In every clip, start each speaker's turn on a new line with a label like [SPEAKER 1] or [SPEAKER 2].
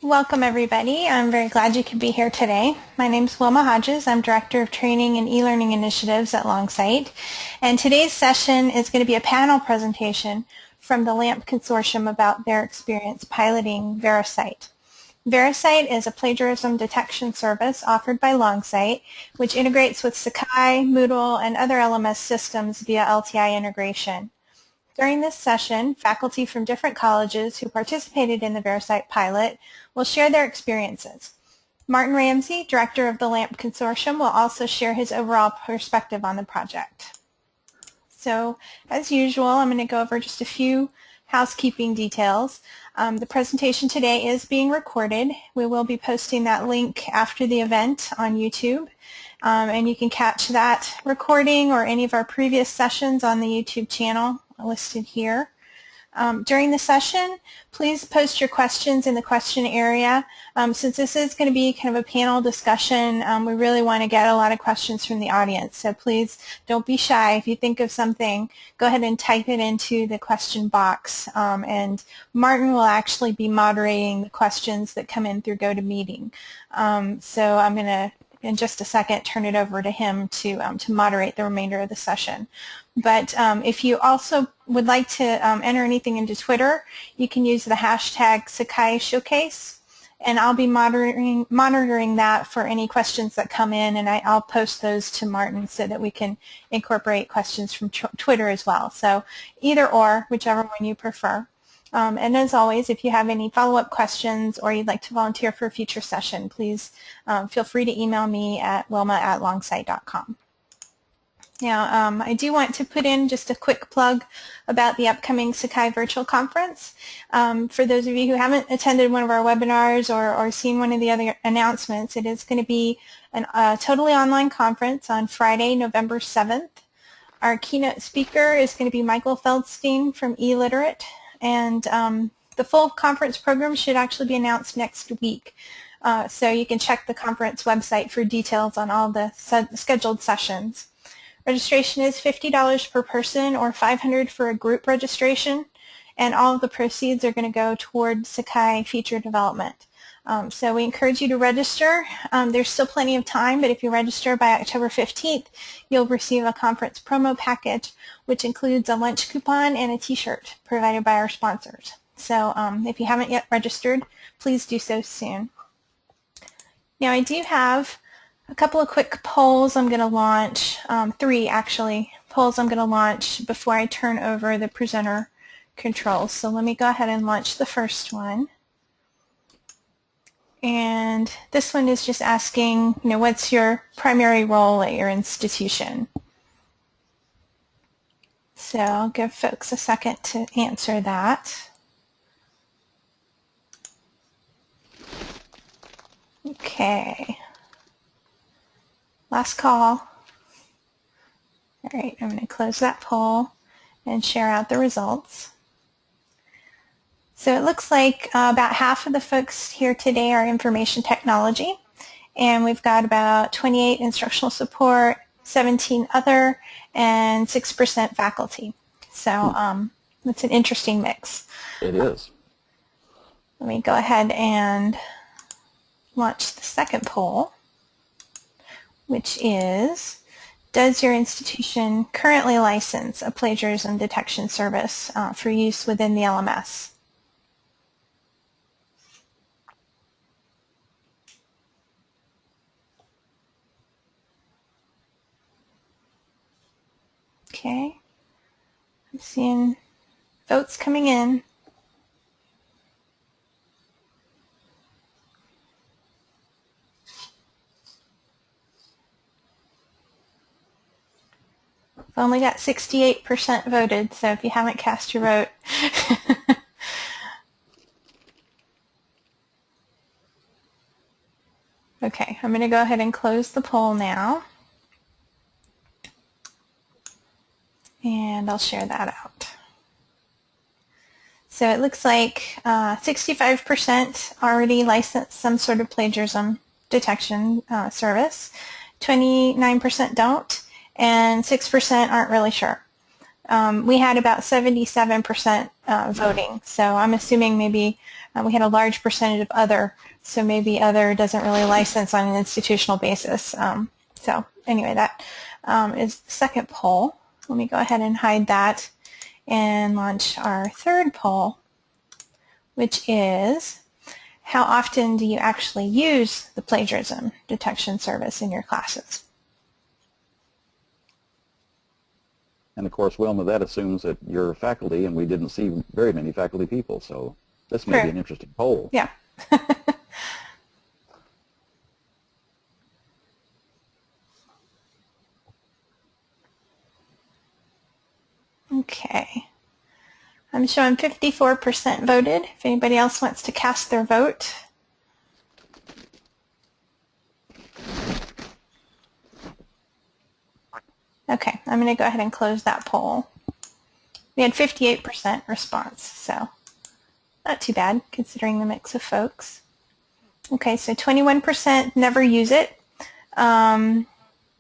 [SPEAKER 1] Welcome everybody. I'm very glad you could be here today. My name is Wilma Hodges. I'm Director of Training and E-Learning Initiatives at Longsight. And today's session is going to be a panel presentation from the LAMP Consortium about their experience piloting VeriCite. VeriCite is a plagiarism detection service offered by Longsight, which integrates with Sakai, Moodle, and other LMS systems via LTI integration. During this session, faculty from different colleges who participated in the VeriCite pilot will share their experiences. Martin Ramsay, Director of the LAMP Consortium, will also share his overall perspective on the project. So, as usual, I'm going to go over just a few housekeeping details. The presentation today is being recorded. We will be posting that link after the event on YouTube. And you can catch that recording or any of our previous sessions on the YouTube channel listed here. During the session, please post your questions in the question area. Since this is going to be kind of a panel discussion, we really want to get a lot of questions from the audience. So please don't be shy. If you think of something, go ahead and type it into the question box. And Martin will actually be moderating the questions that come in through GoToMeeting. So I'm going to, in just a second, turn it over to him to moderate the remainder of the session. But if you also would like to enter anything into Twitter, you can use the hashtag Sakai Showcase, and I'll be monitoring that for any questions that come in, and I'll post those to Martin so that we can incorporate questions from Twitter as well. So either or, whichever one you prefer. And as always, if you have any follow-up questions or you'd like to volunteer for a future session, please feel free to email me at wilma@longsight.com. Now, I do want to put in just a quick plug about the upcoming Sakai virtual conference. For those of you who haven't attended one of our webinars or seen one of the other announcements, it is going to be a totally online conference on Friday, November 7th. Our keynote speaker is going to be Michael Feldstein from eLiterate. And the full conference program should actually be announced next week. So you can check the conference website for details on all the scheduled sessions. Registration is $50 per person or $500 for a group registration. And all of the proceeds are going to go toward Sakai feature development. So we encourage you to register. There's still plenty of time, but if you register by October 15th, you'll receive a conference promo package, which includes a lunch coupon and a t-shirt provided by our sponsors. So if you haven't yet registered, please do so soon. Now I do have a couple of quick polls I'm going to launch, three actually, polls I'm going to launch before I turn over the presenter controls. So let me go ahead and launch the first one. And this one is just asking, what's your primary role at your institution? So I'll give folks a second to answer that. Okay. Last call. All right, I'm going to close that poll and share out the results. So it looks like about half of the folks here today are information technology, and we've got about 28 instructional support, 17 other, and 6% faculty. So it's an interesting mix.
[SPEAKER 2] It is.
[SPEAKER 1] Let me go ahead and launch the second poll, which is, does your institution currently license a plagiarism detection service for use within the LMS? Okay, I'm seeing votes coming in. I've only got 68% voted, so if you haven't cast your vote. Okay, I'm going to go ahead and close the poll now. And I'll share that out. So it looks like 65% already licensed some sort of plagiarism detection service, 29% don't, and 6% aren't really sure. we had about 77% voting. So I'm assuming maybe we had a large percentage of other. So maybe other doesn't really license on an institutional basis. So anyway, that is the second poll. Let me go ahead and hide that and launch our third poll, which is, how often do you actually use the plagiarism detection service in your classes?
[SPEAKER 2] And of course, Wilma, that assumes that you're faculty, and we didn't see very many faculty people, so this may be an interesting poll.
[SPEAKER 1] Yeah. Okay. I'm showing 54% voted. If anybody else wants to cast their vote. Okay, I'm going to go ahead and close that poll. We had 58% response, so not too bad considering the mix of folks. Okay, so 21% never use it.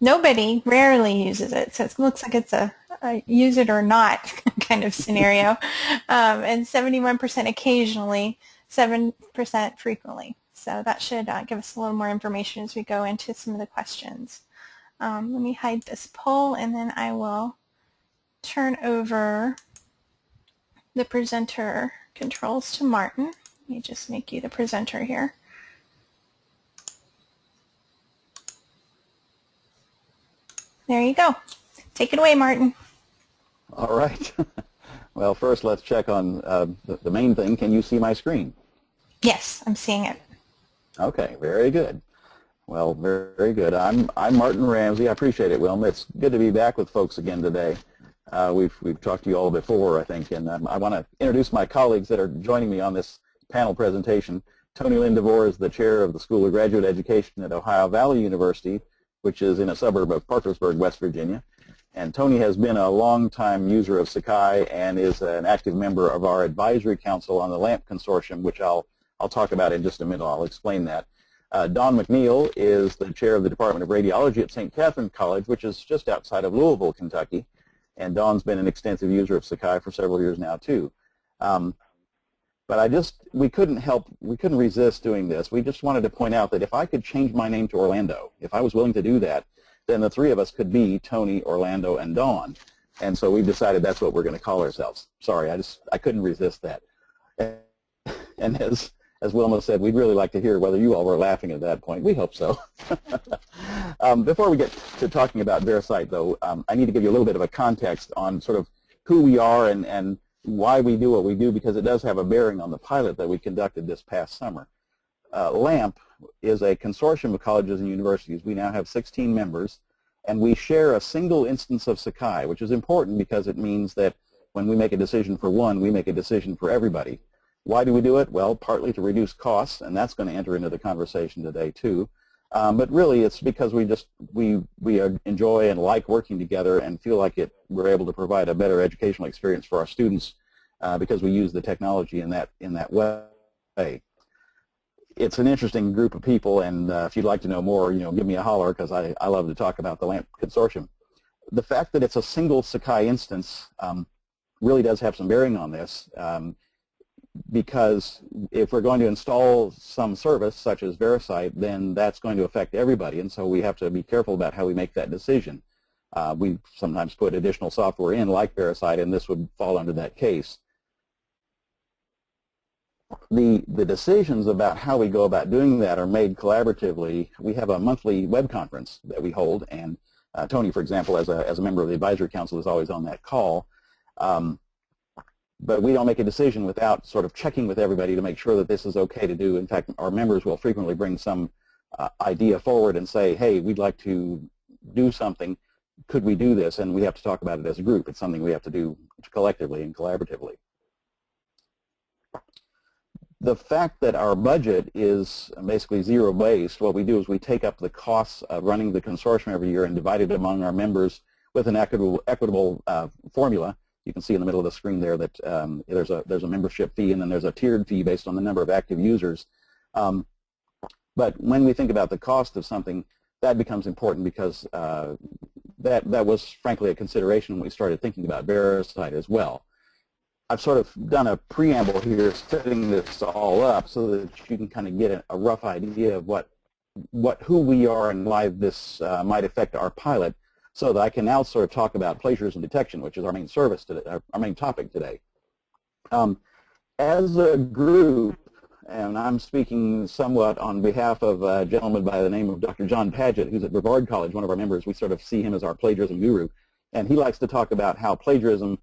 [SPEAKER 1] Nobody rarely uses it, so it looks like it's a use it or not kind of scenario. And 71% occasionally, 7% frequently. So that should give us a little more information as we go into some of the questions. Let me hide this poll, and then I will turn over the presenter controls to Martin. Let me just make you the presenter here. There you go. Take it away, Martin.
[SPEAKER 2] All right. Well, first let's check on the main thing. Can you see my screen? Yes,
[SPEAKER 1] I'm seeing it.
[SPEAKER 2] Okay, very good. Well, very good. I'm Martin Ramsay. I appreciate it, Wilma. It's good to be back with folks again today. We've talked to you all before, I think, and I want to introduce my colleagues that are joining me on this panel presentation. Toni Lynn DeVore is the chair of the School of Graduate Education at Ohio Valley University, which is in a suburb of Parkersburg, West Virginia. And Toni has been a long-time user of Sakai and is an active member of our advisory council on the LAMP Consortium, which I'll talk about in just a minute. I'll explain that. Don McNeil is the chair of the Department of Radiology at St. Catherine College, which is just outside of Louisville, Kentucky. And Don's been an extensive user of Sakai for several years now, too. But we couldn't resist doing this. We just wanted to point out that if I could change my name to Orlando, if I was willing to do that, then the three of us could be Toni, Orlando, and Dawn. And so we decided that's what we're going to call ourselves. Sorry, I couldn't resist that. And as Wilma said, we'd really like to hear whether you all were laughing at that point. We hope so. Before we get to talking about VeriCite, though, I need to give you a little bit of a context on sort of who we are and why we do what we do, because it does have a bearing on the pilot that we conducted this past summer. LAMP is a consortium of colleges and universities. We now have 16 members, and we share a single instance of Sakai, which is important because it means that when we make a decision for one, we make a decision for everybody. Why do we do it? Well, partly to reduce costs, and that's going to enter into the conversation today too. But really, it's because we enjoy and like working together and feel like we're able to provide a better educational experience for our students because we use the technology in that way. It's an interesting group of people, and if you'd like to know more, give me a holler, because I love to talk about the LAMP Consortium. The fact that it's a single Sakai instance really does have some bearing on this, because if we're going to install some service, such as VeriCite, then that's going to affect everybody, and so we have to be careful about how we make that decision. We sometimes put additional software in, like VeriCite, and this would fall under that case. The decisions about how we go about doing that are made collaboratively. We have a monthly web conference that we hold, and Toni, for example, as a member of the advisory council, is always on that call. But we don't make a decision without sort of checking with everybody to make sure that this is okay to do. In fact, our members will frequently bring some idea forward and say, hey, we'd like to do something. Could we do this? And we have to talk about it as a group. It's something we have to do collectively and collaboratively. The fact that our budget is basically zero-based, what we do is we take up the costs of running the consortium every year and divide it among our members with an equitable formula. You can see in the middle of the screen there that there's a membership fee, and then there's a tiered fee based on the number of active users. But when we think about the cost of something, that becomes important because that was frankly a consideration when we started thinking about VeriCite as well. I've sort of done a preamble here setting this all up so that you can kind of get a rough idea of who we are and why this might affect our pilot, so that I can now sort of talk about plagiarism detection, which is our main service today, our main topic today. As a group, and I'm speaking somewhat on behalf of a gentleman by the name of Dr. John Padgett, who's at Brevard College, one of our members. We sort of see him as our plagiarism guru, and he likes to talk about how plagiarism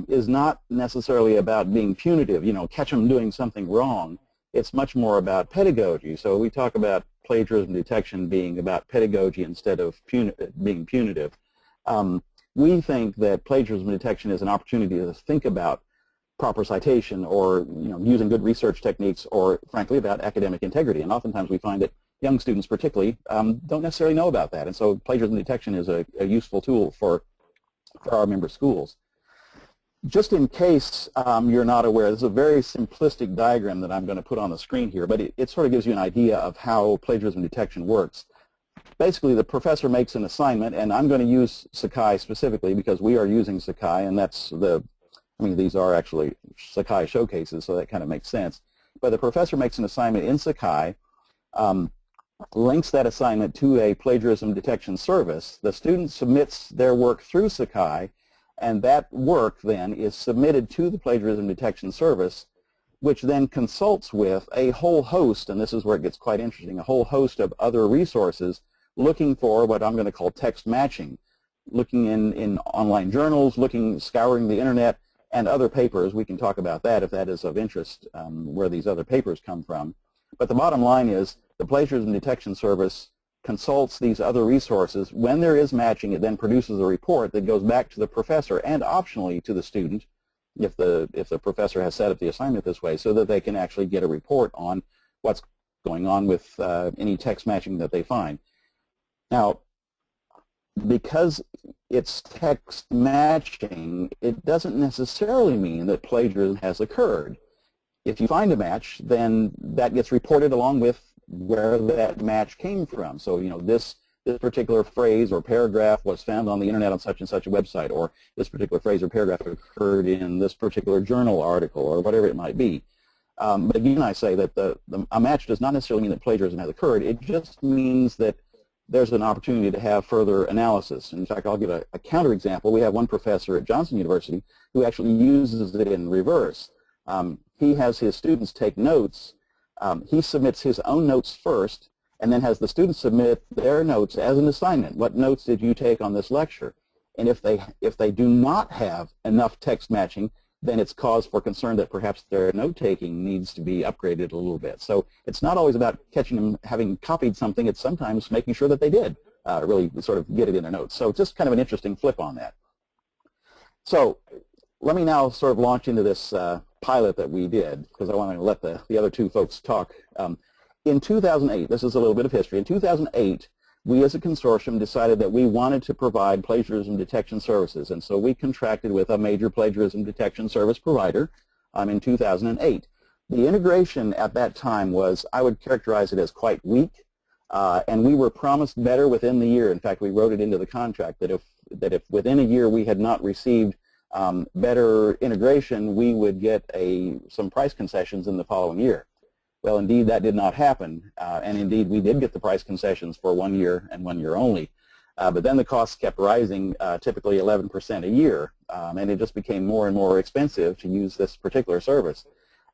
[SPEAKER 2] is not necessarily about being punitive, catch them doing something wrong. It's much more about pedagogy. So we talk about plagiarism detection being about pedagogy instead of being punitive. We think that plagiarism detection is an opportunity to think about proper citation, or using good research techniques, or frankly about academic integrity. And oftentimes we find that young students particularly don't necessarily know about that. And so plagiarism detection is a useful tool for our member schools. Just in case you're not aware, this is a very simplistic diagram that I'm going to put on the screen here, but it sort of gives you an idea of how plagiarism detection works. Basically, the professor makes an assignment, and I'm going to use Sakai specifically because we are using Sakai, and that's these are actually Sakai showcases, so that kind of makes sense. But the professor makes an assignment in Sakai, links that assignment to a plagiarism detection service. The student submits their work through Sakai, and that work then is submitted to the plagiarism detection service, which then consults with a whole host, and this is where it gets quite interesting, a whole host of other resources looking for what I'm going to call text matching, looking in online journals, scouring the internet, and other papers. We can talk about that if that is of interest, where these other papers come from. But the bottom line is the plagiarism detection service consults these other resources. When there is matching, it then produces a report that goes back to the professor and optionally to the student, if the professor has set up the assignment this way, so that they can actually get a report on what's going on with any text matching that they find. Now, because it's text matching, it doesn't necessarily mean that plagiarism has occurred. If you find a match, then that gets reported along with where that match came from. So, this particular phrase or paragraph was found on the internet on such and such a website, or this particular phrase or paragraph occurred in this particular journal article, or whatever it might be. But again, I say that a match does not necessarily mean that plagiarism has occurred. It just means that there's an opportunity to have further analysis. In fact, I'll give a counterexample. We have one professor at Johnson University who actually uses it in reverse. He has his students take notes. He submits his own notes first, and then has the students submit their notes as an assignment. What notes did you take on this lecture? And if they do not have enough text matching, then it's cause for concern that perhaps their note-taking needs to be upgraded a little bit. So it's not always about catching them having copied something. It's sometimes making sure that they did really sort of get it in their notes. So just kind of an interesting flip on that. So let me now sort of launch into this pilot that we did, because I want to let the other two folks talk. In 2008, this is a little bit of history, in 2008, we as a consortium decided that we wanted to provide plagiarism detection services, and so we contracted with a major plagiarism detection service provider in 2008. The integration at that time was, I would characterize it as quite weak, and we were promised better within the year. In fact, we wrote it into the contract that if within a year we had not received better integration, we would get some price concessions in the following year. Well, indeed, that did not happen, and indeed, we did get the price concessions for 1 year and 1 year only. But then the costs kept rising, typically 11% a year, and it just became more and more expensive to use this particular service.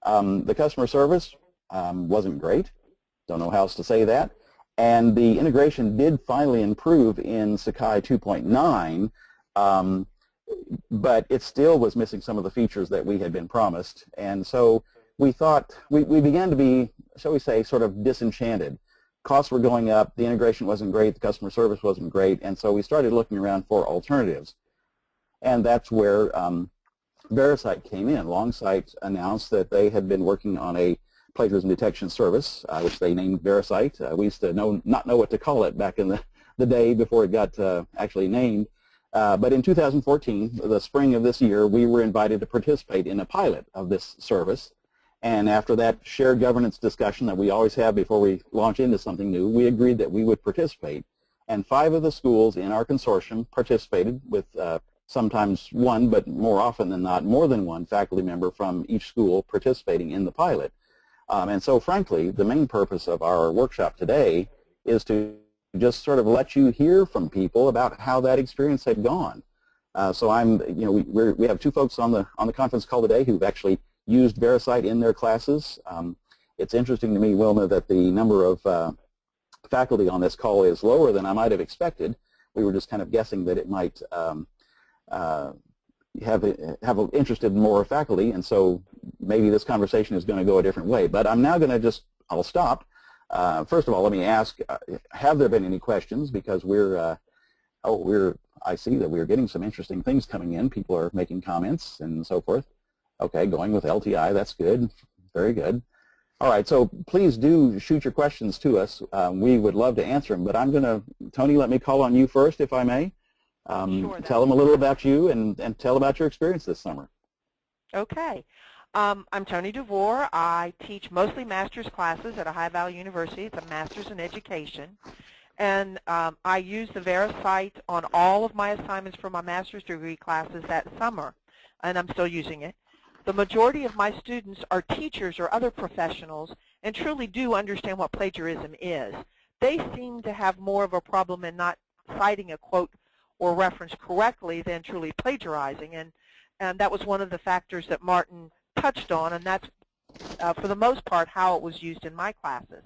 [SPEAKER 2] The customer service wasn't great, don't know how else to say that, and the integration did finally improve in Sakai 2.9, but it still was missing some of the features that we had been promised, and so we thought, we began to be, shall we say, sort of disenchanted. Costs were going up, the integration wasn't great, the customer service wasn't great, and so we started looking around for alternatives. And that's where VeriCite came in. Longsight announced that they had been working on a plagiarism detection service, which they named VeriCite. We used to not know what to call it back in the day before it got actually named. But in 2014, the spring of this year, we were invited to participate in a pilot of this service. And after that shared governance discussion that we always have before we launch into something new, we agreed that we would participate. and 5 of the schools in our consortium participated with sometimes one, but more often than not, more than one faculty member from each school participating in the pilot. And so, frankly, the main purpose of our workshop today is to just sort of let you hear from people about how that experience had gone. So we have 2 folks on the conference call today who've actually used VeriCite in their classes. It's interesting to me, Wilma, that the number of faculty on this call is lower than I might have expected. We were just kind of guessing that it might have interested more faculty, and so maybe this conversation is going to go a different way. But I'm now going to I'll stop. First of all, let me ask, have there been any questions? Because I see that we're getting some interesting things coming in. People are making comments and so forth. Okay, going with LTI, that's good. Very good. All right, so please do shoot your questions to us. We would love to answer them, but I'm going to, Toni, let me call on you first, if I may.
[SPEAKER 3] Sure,
[SPEAKER 2] tell them a little about you and tell about your experience this summer.
[SPEAKER 3] Okay. I'm Toni DeVore. I teach mostly master's classes at a high-value university. It's a master's in education. And I used the VeriCite on all of my assignments for my master's degree classes that summer, and I'm still using it. The majority of my students are teachers or other professionals and truly do understand what plagiarism is. They seem to have more of a problem in not citing a quote or reference correctly than truly plagiarizing, and that was one of the factors that Martin touched on, and that's, for the most part, how it was used in my classes.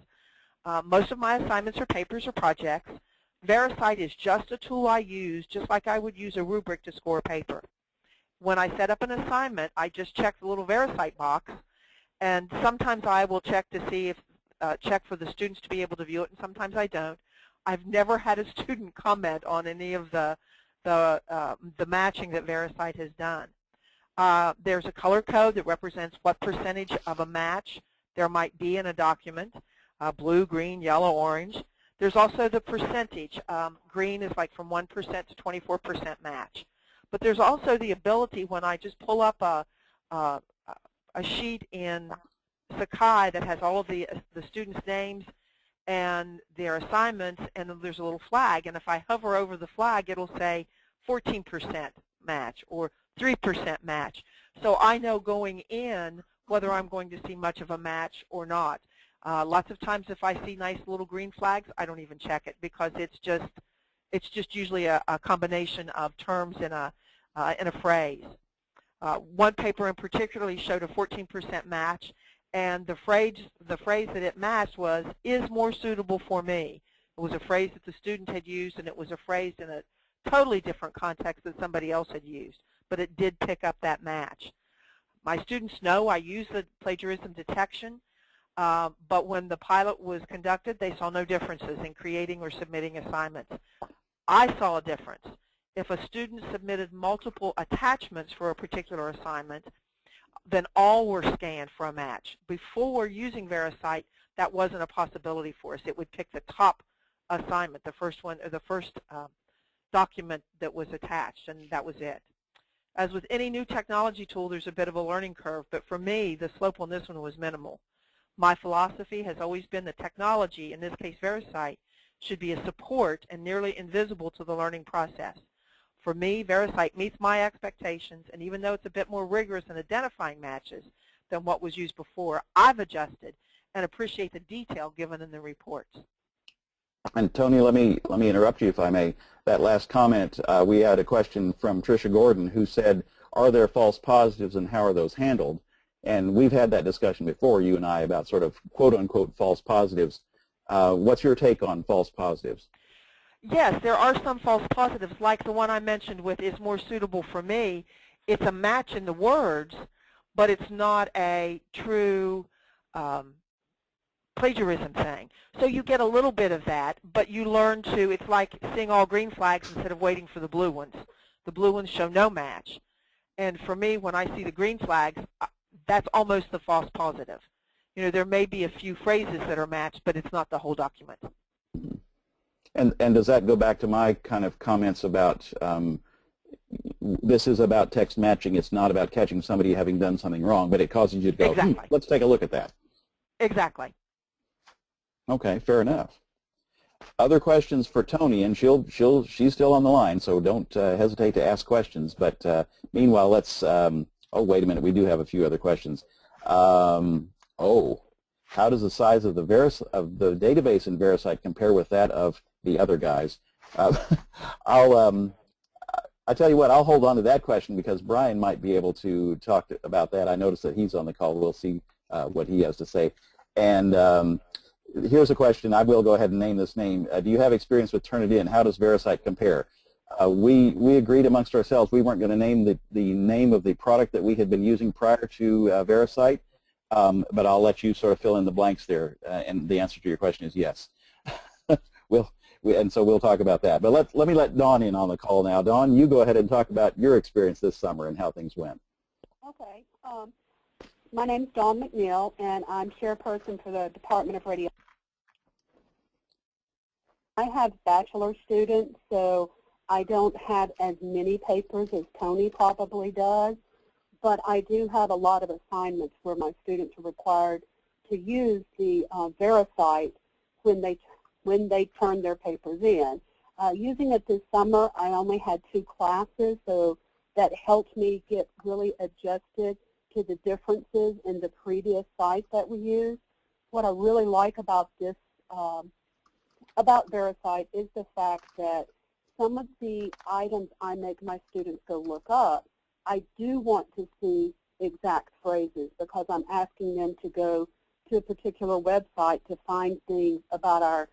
[SPEAKER 3] Most of my assignments are papers or projects. VeriCite is just a tool I use, just like I would use a rubric to score a paper. When I set up an assignment, I just check the little VeriCite box, and sometimes I will check to see if, check for the students to be able to view it, and sometimes I don't. I've never had a student comment on any of the matching that VeriCite has done. There's a color code that represents what percentage of a match there might be in a document, blue, green, yellow, orange. There's also the percentage. Green is like from 1% to 24% match. But there's also the ability when I just pull up a sheet in Sakai that has all of the students' names and their assignments, and then there's a little flag, and if I hover over the flag, it'll say 14% match or 3% match. So I know going in whether I'm going to see much of a match or not. Lots of times if I see nice little green flags, I don't even check it because it's just usually a combination of terms in a phrase. One paper in particular showed a 14% match, and the phrase that it matched was, is more suitable for me. It was a phrase that the student had used, and it was a phrase in a totally different context that somebody else had used, but it did pick up that match. My students know I use the plagiarism detection, but when the pilot was conducted, they saw no differences in creating or submitting assignments. I saw a difference. If a student submitted multiple attachments for a particular assignment, then all were scanned for a match. Before using VeriCite, that wasn't a possibility for us. It would pick the top assignment, the first one, or the first document that was attached, and that was it. As with any new technology tool, there's a bit of a learning curve, but for me, the slope on this one was minimal. My philosophy has always been that technology, in this case VeriCite, should be a support and nearly invisible to the learning process. For me, VeriCite meets my expectations, and even though it's a bit more rigorous in identifying matches than what was used before, I've adjusted and appreciate the detail given in the reports.
[SPEAKER 2] And Toni, let me interrupt you if I may. That last comment, we had a question from Tricia Gordon who said, are there false positives and how are those handled? And we've had that discussion before, you and I, about sort of quote-unquote false positives. What's your take on false positives?
[SPEAKER 3] Yes, there are some false positives, like the one I mentioned with is more suitable for me. It's a match in the words, but it's not a true plagiarism thing. So you get a little bit of that, but you learn to, it's like seeing all green flags instead of waiting for the blue ones. The blue ones show no match. And for me, when I see the green flags, that's almost the false positive. You know, there may be a few phrases that are matched, but it's not the whole document.
[SPEAKER 2] And does that go back to my kind of comments about this is about text matching. It's not about catching somebody having done something wrong, but it causes you to go,
[SPEAKER 3] exactly.
[SPEAKER 2] Let's take a look at that.
[SPEAKER 3] Exactly.
[SPEAKER 2] Okay, fair enough. other questions for Toni, and she's still on the line, so don't hesitate to ask questions. But meanwhile, let's. Oh, wait a minute. We do have a few other questions. How does the size of the database in VeriCite compare with that of the other guys? I tell you what, I'll hold on to that question because Brian might be able to talk about that. I noticed that he's on the call. We'll see what he has to say. And here's a question. I will go ahead and name this name. Do you have experience with Turnitin? How does VeriCite compare? We agreed amongst ourselves we weren't going to name the name of the product that we had been using prior to VeriCite, but I'll let you sort of fill in the blanks there. And the answer to your question is yes. And so we'll talk about that. But let me let Dawn in on the call now. Dawn, you go ahead and talk about your experience this summer and how things went.
[SPEAKER 4] Okay. My name is Dawn McNeil, and I'm chairperson for the Department of Radiology. I have bachelor students, so I don't have as many papers as Toni probably does, but I do have a lot of assignments where my students are required to use the VeriCite when they turn their papers in. Using it this summer, I only had 2 classes, so that helped me get really adjusted to the differences in the previous site that we used. What I really like about this, about VeriCite, is the fact that some of the items I make my students go look up, I do want to see exact phrases because I'm asking them to go to a particular website to find things about our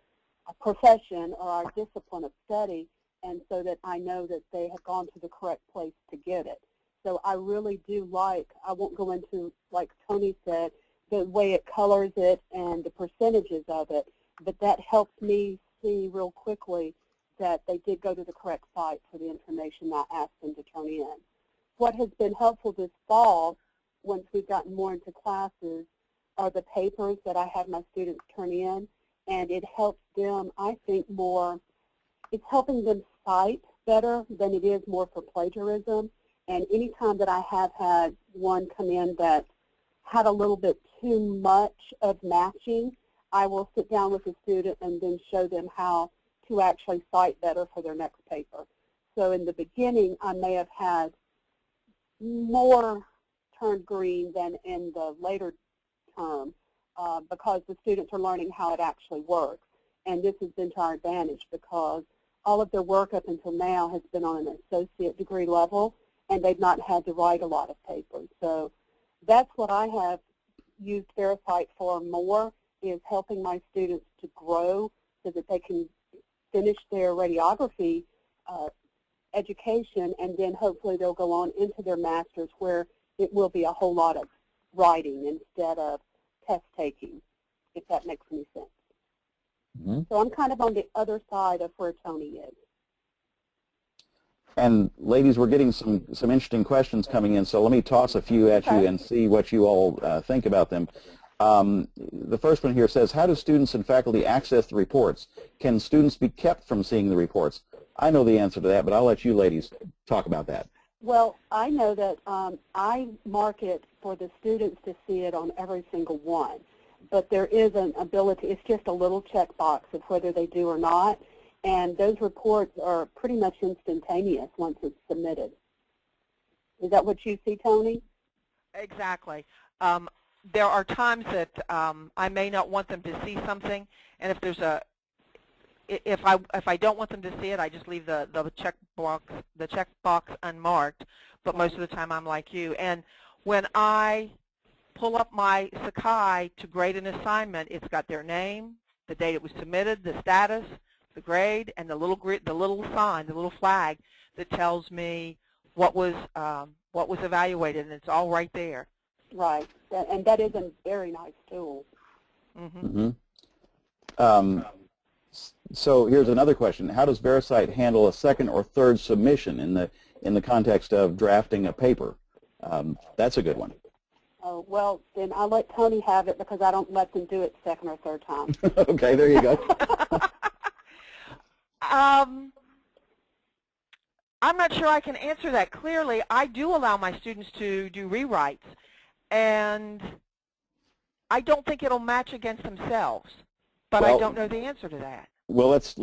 [SPEAKER 4] profession or our discipline of study, and so that I know that they have gone to the correct place to get it. So I really do like, I won't go into, like Toni said, the way it colors it and the percentages of it, but that helps me see real quickly that they did go to the correct site for the information I asked them to turn in. What has been helpful this fall, once we've gotten more into classes, are the papers that I have my students turn in, and it helps them, I think, more, it's helping them cite better than it is more for plagiarism. And anytime that I have had one come in that had a little bit too much of matching, I will sit down with the student and then show them how to actually cite better for their next paper. So in the beginning, I may have had more turned green than in the later term because the students are learning how it actually works. And this has been to our advantage because all of their work up until now has been on an associate degree level, and they've not had to write a lot of papers. So that's what I have used VeriCite for more, is helping my students to grow so that they can finish their radiography education, and then hopefully they'll go on into their master's where it will be a whole lot of writing instead of test taking, if that makes any sense. Mm-hmm. So I'm kind of on the other side of where Toni is.
[SPEAKER 2] And ladies, we're getting some interesting questions coming in, so let me toss a few at you and see what you all think about them. The first one here says, how do students and faculty access the reports? Can students be kept from seeing the reports? I know the answer to that, but I'll let you ladies talk about that.
[SPEAKER 4] Well, I know that I mark it for the students to see it on every single one, but there is an ability, it's just a little checkbox of whether they do or not. And those reports are pretty much instantaneous once it's submitted. Is that what you see, Toni?
[SPEAKER 3] Exactly. There are times that I may not want them to see something, and if there's if I don't want them to see it, I just leave the checkbox unmarked. But most of the time, I'm like you. And when I pull up my Sakai to grade an assignment, it's got their name, the date it was submitted, the status, the grade, and the little sign, the little flag that tells me what was evaluated, and it's all right there.
[SPEAKER 4] Right, and that is a very nice tool.
[SPEAKER 2] Mm-hmm. Mm-hmm. So here's another question: how does VeriCite handle a second or third submission in the context of drafting a paper? That's a good one.
[SPEAKER 4] Oh, well, then I'll let Toni have it because I don't let them do it second or third time.
[SPEAKER 2] Okay, there you go.
[SPEAKER 3] I'm not sure I can answer that clearly. I do allow my students to do rewrites, and I don't think it'll match against themselves, but well, I don't know the answer to that.
[SPEAKER 2] Well, let's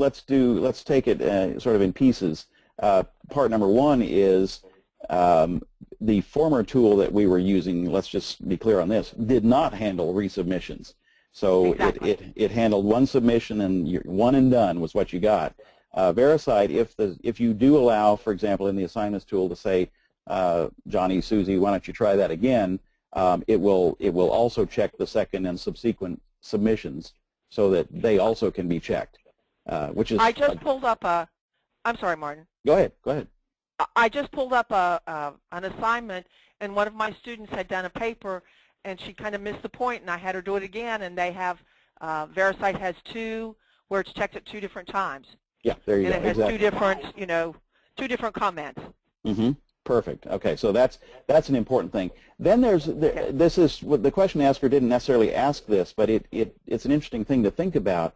[SPEAKER 2] take it sort of in pieces. Part number one is the former tool that we were using, let's just be clear on this, did not handle resubmissions. So
[SPEAKER 3] exactly.
[SPEAKER 2] it handled one submission and one and done was what you got. VeriCite, if you do allow, for example, in the assignments tool to say, Johnny, Susie, why don't you try that again, it will also check the second and subsequent submissions so that they also can be checked, which is...
[SPEAKER 3] I just pulled up I'm sorry, Martin.
[SPEAKER 2] Go ahead. Go ahead.
[SPEAKER 3] I just pulled up an assignment, and one of my students had done a paper, and she kind of missed the point, and I had her do it again, and they have, VeriCite has two, where it's checked at 2 different times.
[SPEAKER 2] Yeah, there you go.
[SPEAKER 3] And it has
[SPEAKER 2] exactly.
[SPEAKER 3] two different comments.
[SPEAKER 2] Mm-hmm. Perfect. Okay, so that's an important thing. Then this is what the question asker didn't necessarily ask this, but it's an interesting thing to think about.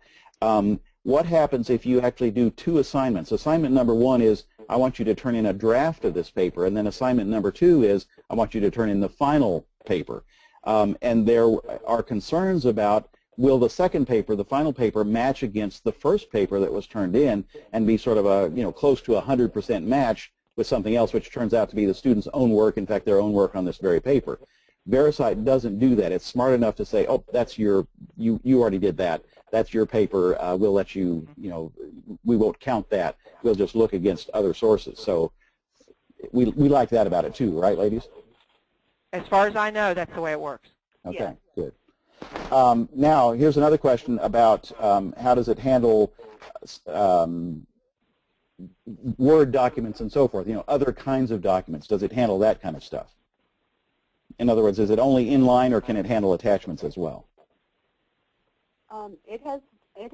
[SPEAKER 2] What happens if you actually do 2 assignments? Assignment number 1 is, I want you to turn in a draft of this paper, and then assignment number 2 is, I want you to turn in the final paper. And there are concerns about, will the second paper, the final paper, match against the first paper that was turned in and be sort of a, close to 100% match with something else, which turns out to be the student's own work, in fact, their own work on this very paper. VeriCite doesn't do that. It's smart enough to say, oh, that's you already did that. That's your paper. We'll let you, we won't count that. We'll just look against other sources. So we like that about it too, right, ladies?
[SPEAKER 3] As far as I know, that's the way it works.
[SPEAKER 2] Okay, good. Now, here's another question about how does it handle Word documents and so forth, other kinds of documents. Does it handle that kind of stuff? In other words, is it only inline or can it handle attachments as well?
[SPEAKER 4] It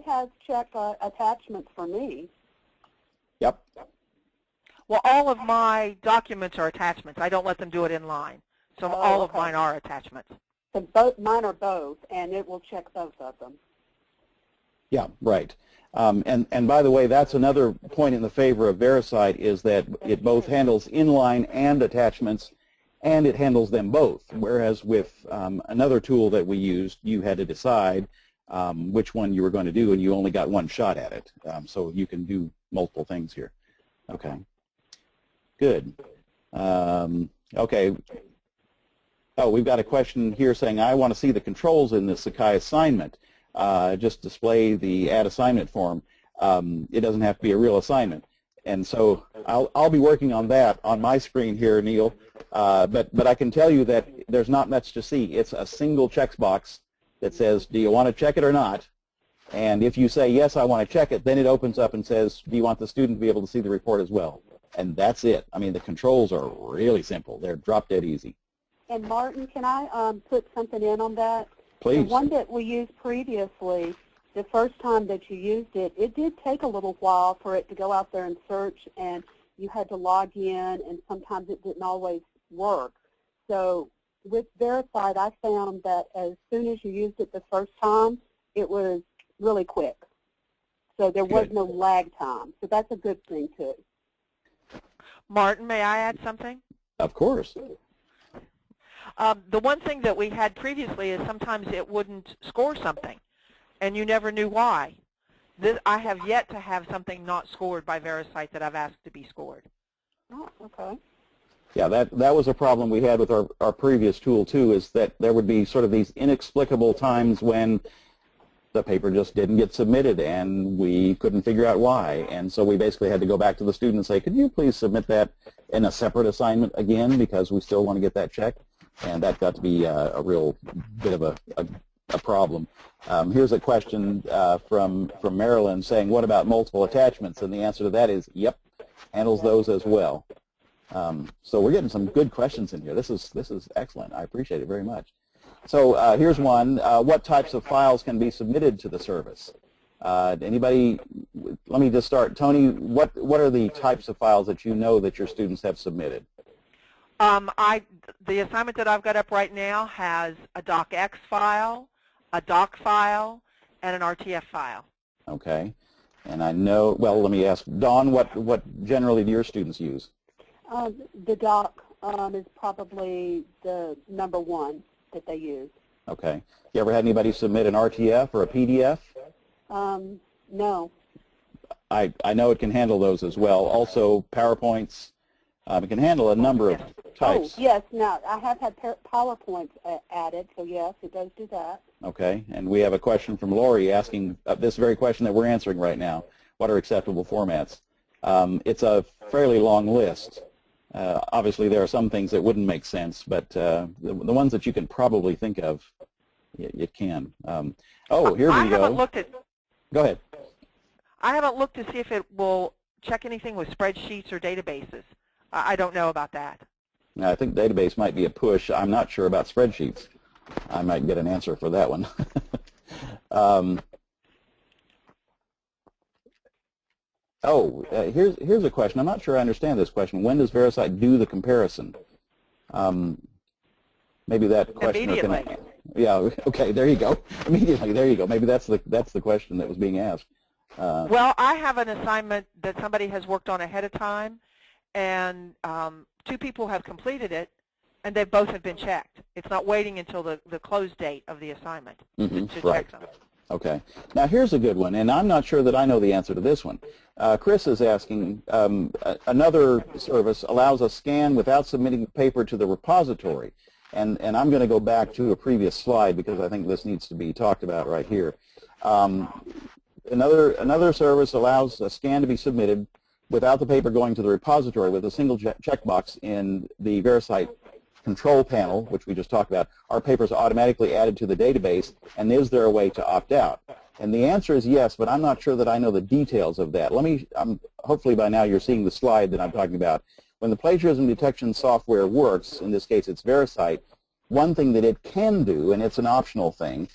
[SPEAKER 4] has checked attachments for me.
[SPEAKER 2] Yep.
[SPEAKER 3] Well, all of my documents are attachments. I don't let them do it in line. So all of mine are attachments.
[SPEAKER 4] So mine are both, and it will check both of them.
[SPEAKER 2] Yeah, right. And by the way, that's another point in the favor of VeriCite, is that it both handles inline and attachments, and it handles them both. Whereas with another tool that we used, you had to decide which one you were going to do, and you only got one shot at it. So you can do multiple things here. Okay. Good. Okay. Oh, we've got a question here saying, I want to see the controls in the Sakai assignment. Just display the add assignment form. It doesn't have to be a real assignment. And so I'll be working on that on my screen here, Neil. But I can tell you that there's not much to see. It's a single checkbox that says, do you want to check it or not? And if you say, yes, I want to check it, then it opens up and says, do you want the student to be able to see the report as well? And that's it. I mean, the controls are really simple. They're drop dead easy.
[SPEAKER 4] And Martin, can I put something in on that?
[SPEAKER 2] Please.
[SPEAKER 4] The one that we used previously, the first time that you used it, it did take a little while for it to go out there and search, and you had to log in, and sometimes it didn't always work. So with VeriCite, I found that as soon as you used it the first time, it was really quick. So there was no lag time. So that's a good thing, too.
[SPEAKER 3] Martin, may I add something?
[SPEAKER 2] Of course.
[SPEAKER 3] The one thing that we had previously is sometimes it wouldn't score something, and you never knew why. I have yet to have something not scored by VeriCite that I've asked to be scored.
[SPEAKER 4] Oh, okay.
[SPEAKER 2] Yeah, that was a problem we had with our previous tool, too, is that there would be sort of these inexplicable times when the paper just didn't get submitted, and we couldn't figure out why. And so we basically had to go back to the student and say, could you please submit that in a separate assignment again, because we still want to get that checked. And that got to be a real bit of a problem. Here's a question from Marilyn saying, what about multiple attachments? And the answer to that is, yep, handles those as well. So we're getting some good questions in here. This is excellent. I appreciate it very much. So here's one. What types of files can be submitted to the service? Anybody? Let me just start. Toni, what are the types of files that you know that your students have submitted?
[SPEAKER 3] The assignment that I've got up right now has a docx file, a doc file, and an RTF file.
[SPEAKER 2] Okay. And I know, well, let me ask Dawn, what generally do your students use?
[SPEAKER 4] The doc is probably the number one that they use.
[SPEAKER 2] Okay. You ever had anybody submit an RTF or a PDF?
[SPEAKER 4] No.
[SPEAKER 2] I know it can handle those as well. Also, PowerPoints. It can handle a number of types.
[SPEAKER 4] Oh, yes. Now, I have had PowerPoints added, so yes, it does do that.
[SPEAKER 2] Okay, and we have a question from Lori asking this very question that we're answering right now. What are acceptable formats? It's a fairly long list. Obviously, there are some things that wouldn't make sense, but the ones that you can probably think of, it can. Oh, here we go. Go ahead.
[SPEAKER 3] I haven't looked to see if it will check anything with spreadsheets or databases. I don't know about that.
[SPEAKER 2] I think database might be a push. I'm not sure about spreadsheets. I might get an answer for that one. Here's a question. I'm not sure I understand this question. When does VeriCite do the comparison? Maybe that question.
[SPEAKER 3] Immediately.
[SPEAKER 2] Yeah. Okay. There you go. Immediately. There you go. Maybe that's the question that was being asked.
[SPEAKER 3] Well, I have an assignment that somebody has worked on ahead of time, and 2 people have completed it, and they both have been checked. It's not waiting until the close date of the assignment to check them.
[SPEAKER 2] Okay. Now, here's a good one, and I'm not sure that I know the answer to this one. Chris is asking, another service allows a scan without submitting the paper to the repository. And I'm going to go back to a previous slide because I think this needs to be talked about right here. Another service allows a scan to be submitted without the paper going to the repository with a single checkbox in the VeriCite control panel, which we just talked about. Our papers are automatically added to the database, and is there a way to opt out? And the answer is yes, but I'm not sure that I know the details of that. Hopefully by now you're seeing the slide that I'm talking about. When the plagiarism detection software works, in this case it's VeriCite, one thing that it can do, and it's an optional thing,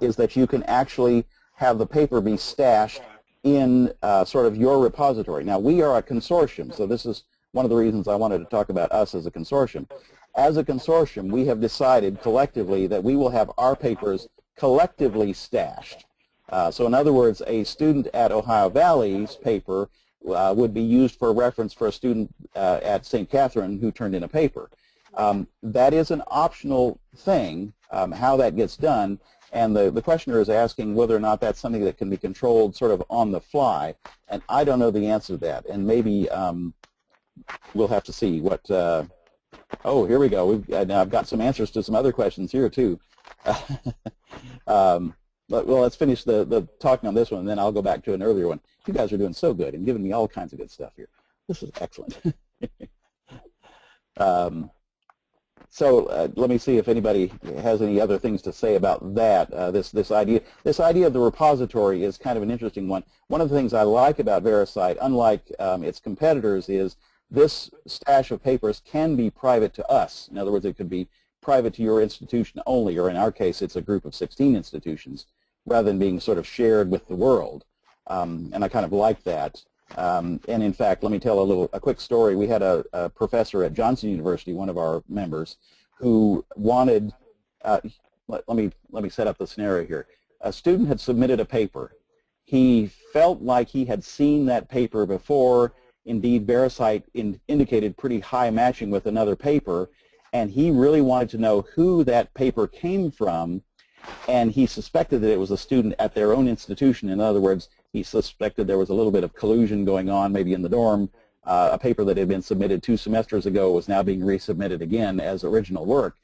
[SPEAKER 2] is that you can actually have the paper be stashed in sort of your repository. Now, we are a consortium, so this is one of the reasons I wanted to talk about us as a consortium. As a consortium, we have decided collectively that we will have our papers collectively stashed. So in other words, a student at Ohio Valley's paper would be used for reference for a student at St. Catherine who turned in a paper. That is an optional thing, how that gets done, and the questioner is asking whether or not that's something that can be controlled sort of on the fly, and I don't know the answer to that, and maybe we'll have to see what, oh, here we go. Now I've got some answers to some other questions here too. Well, let's finish the talking on this one, and then I'll go back to an earlier one. You guys are doing so good and giving me all kinds of good stuff here. This is excellent. So let me see if anybody has any other things to say about that. This idea of the repository is kind of an interesting one. One of the things I like about VeriCite, unlike its competitors, is this stash of papers can be private to us. In other words, it could be private to your institution only, or in our case, it's a group of 16 institutions, rather than being sort of shared with the world. And I kind of like that. And in fact, let me tell a quick story. We had a professor at Johnson University, one of our members, who wanted, let me set up the scenario here. A student had submitted a paper. He felt like he had seen that paper before. Indeed, VeriCite indicated pretty high matching with another paper, and he really wanted to know who that paper came from, and he suspected that it was a student at their own institution. In other words, he suspected there was a little bit of collusion going on, maybe in the dorm. A paper that had been submitted 2 semesters ago was now being resubmitted again as original work.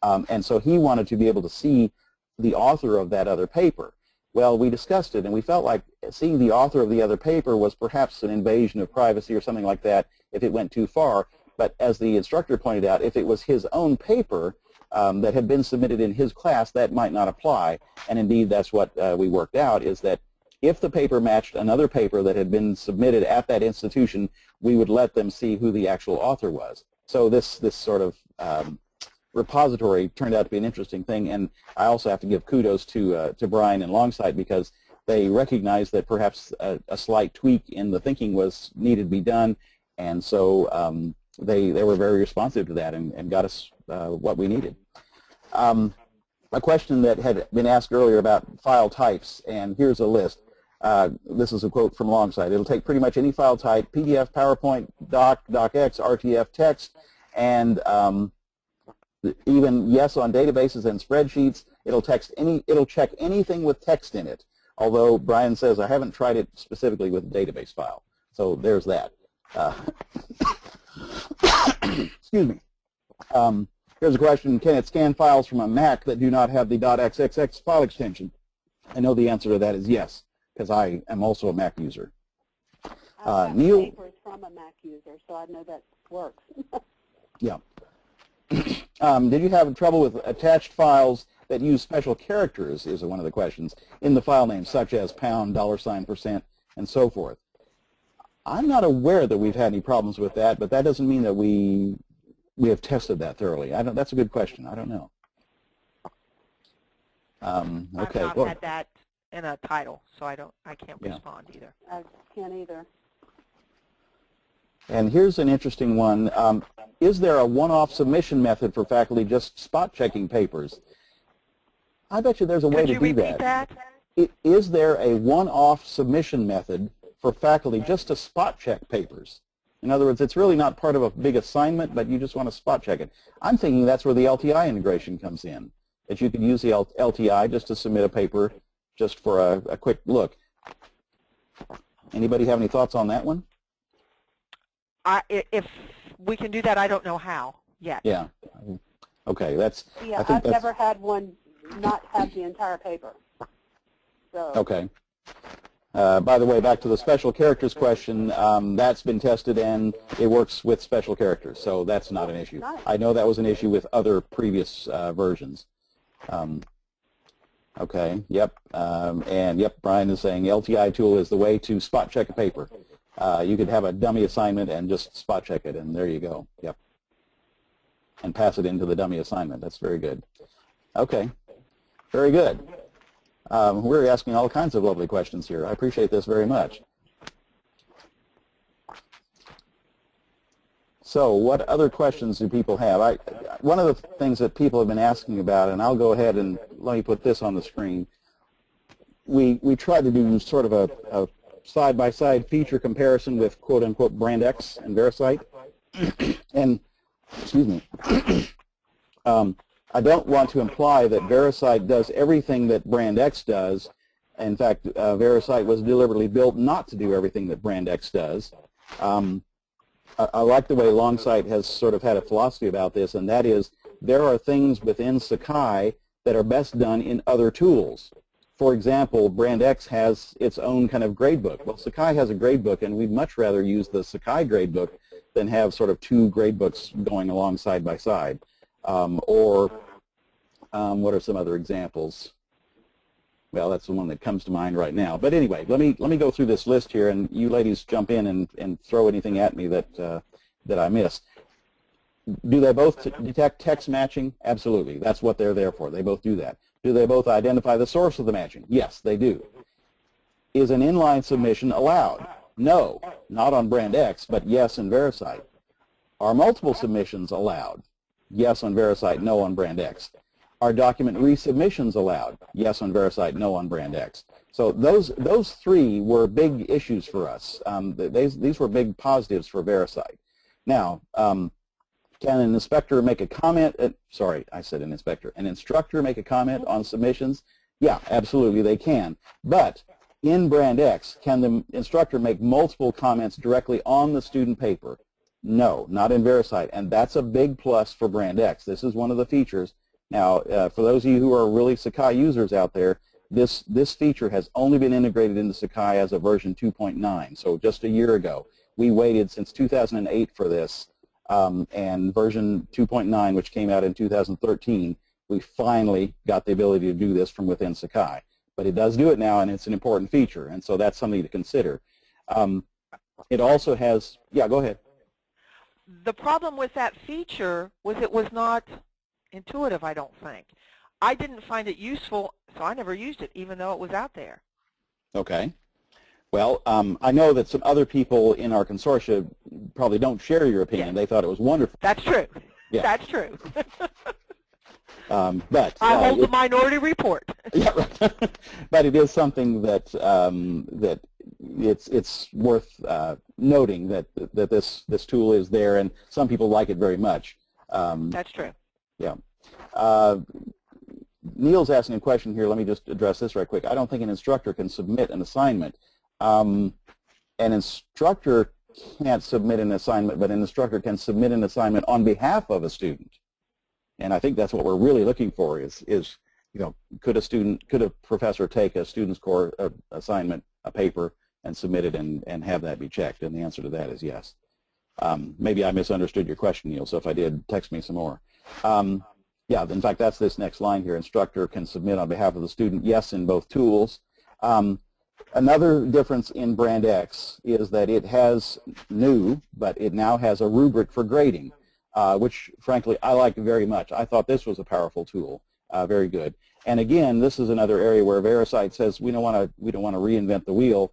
[SPEAKER 2] And so he wanted to be able to see the author of that other paper. Well, we discussed it, and we felt like seeing the author of the other paper was perhaps an invasion of privacy or something like that if it went too far. But as the instructor pointed out, if it was his own paper that had been submitted in his class, that might not apply. And indeed, that's what we worked out, is that if the paper matched another paper that had been submitted at that institution, we would let them see who the actual author was. So this sort of repository turned out to be an interesting thing, and I also have to give kudos to Brian and Longsight, because they recognized that perhaps a slight tweak in the thinking was needed to be done, and so they were very responsive to that and got us what we needed. A question that had been asked earlier about file types, and here's a list. This is a quote from Longsight. It'll take pretty much any file type: PDF, PowerPoint, Doc, DocX, RTF, text, and even yes on databases and spreadsheets. It'll check anything with text in it. although Brian says I haven't tried it specifically with a database file. So there's that. Excuse me. Here's a question. Can it scan files from a Mac that do not have the .xxx file extension? I know the answer to that is yes, because I am also a Mac user. Neil?
[SPEAKER 4] Papers from a Mac user, so I know that works.
[SPEAKER 2] Yeah. Did you have trouble with attached files that use special characters, is one of the questions, in the file names, such as pound, $%, and so forth? I'm not aware that we've had any problems with that, but that doesn't mean that we have tested that thoroughly. That's a good question. I don't know. Okay.
[SPEAKER 3] I've not had that in a title, so I can't respond either.
[SPEAKER 4] I can't either.
[SPEAKER 2] And here's an interesting one. Is there a one-off submission method for faculty just spot checking papers? I bet you there's a way to do that.
[SPEAKER 3] Could you repeat that?
[SPEAKER 2] Is there a one-off submission method for faculty just to spot check papers? In other words, it's really not part of a big assignment, but you just want to spot check it. I'm thinking that's where the LTI integration comes in, that you could use the LTI just to submit a paper just for a quick look. Anybody have any thoughts on that one?
[SPEAKER 3] If we can do that, I don't know how yet.
[SPEAKER 2] Yeah. Okay.
[SPEAKER 4] Yeah, I've never had one not have the entire paper. So.
[SPEAKER 2] Okay. By the way, back to the special characters question, that's been tested and it works with special characters, so that's not an issue.
[SPEAKER 4] Nice.
[SPEAKER 2] I know that was an issue with other previous versions. Okay, yep, and yep, Brian is saying LTI tool is the way to spot check a paper. You could have a dummy assignment and just spot check it, and there you go, yep. And pass it into the dummy assignment. That's very good. Okay, very good. We're asking all kinds of lovely questions here. I appreciate this very much. So what other questions do people have? One of the things that people have been asking about, and I'll go ahead and let me put this on the screen. We tried to do sort of a side-by-side feature comparison with quote-unquote brand X and VeriCite. And, excuse me, I don't want to imply that VeriCite does everything that brand X does. In fact, VeriCite was deliberately built not to do everything that brand X does. I like the way Longsight has sort of had a philosophy about this, and that is there are things within Sakai that are best done in other tools. For example, brand X has its own kind of gradebook. Well, Sakai has a gradebook, and we'd much rather use the Sakai gradebook than have sort of two gradebooks going along side by side. What are some other examples? Well, that's the one that comes to mind right now. But anyway, let me go through this list here, and you ladies jump in and throw anything at me that I missed. Do they both detect text matching? Absolutely. That's what they're there for. They both do that. Do they both identify the source of the matching? Yes, they do. Is an inline submission allowed? No, not on brand X, but yes in VeriCite. Are multiple submissions allowed? Yes on VeriCite, no on brand X. Are document resubmissions allowed? Yes on VeriCite, no on brand X. So those three were big issues for us. These were big positives for VeriCite. Now, can an inspector make a comment? Sorry, I said an inspector. An instructor make a comment on submissions? Yeah, absolutely they can. But in brand X, can the instructor make multiple comments directly on the student paper? No, not in VeriCite, and that's a big plus for brand X. This is one of the features. Now, for those of you who are really Sakai users out there, this feature has only been integrated into Sakai as a version 2.9, so just a year ago. We waited since 2008 for this, and version 2.9, which came out in 2013, we finally got the ability to do this from within Sakai. But it does do it now, and it's an important feature, and so that's something to consider. It also has, yeah, go ahead.
[SPEAKER 3] The problem with that feature was it was not intuitive, I don't think. I didn't find it useful, so I never used it, even though it was out there.
[SPEAKER 2] Okay. Well, I know that some other people in our consortium probably don't share your opinion.
[SPEAKER 3] Yes.
[SPEAKER 2] They thought it was wonderful.
[SPEAKER 3] That's true.
[SPEAKER 2] Yeah.
[SPEAKER 3] That's true.
[SPEAKER 2] But
[SPEAKER 3] I hold the minority report.
[SPEAKER 2] Yeah, right. But it is something that that it's worth noting that this tool is there, and some people like it very much.
[SPEAKER 3] That's true.
[SPEAKER 2] Yeah. Neil's asking a question here. Let me just address this right quick. I don't think an instructor can submit an assignment. An instructor can't submit an assignment, but an instructor can submit an assignment on behalf of a student. And I think that's what we're really looking for is could a professor take a student's core assignment, a paper, and submit it and have that be checked? And the answer to that is yes. Maybe I misunderstood your question, Neil, so if I did, text me some more. Yeah, in fact, that's this next line here. Instructor can submit on behalf of the student, yes, in both tools. Another difference in Brand X is that it has new, but it now has a rubric for grading, which, frankly, I like very much. I thought this was a powerful tool, very good. And again, this is another area where VeriCite says we don't want to reinvent the wheel.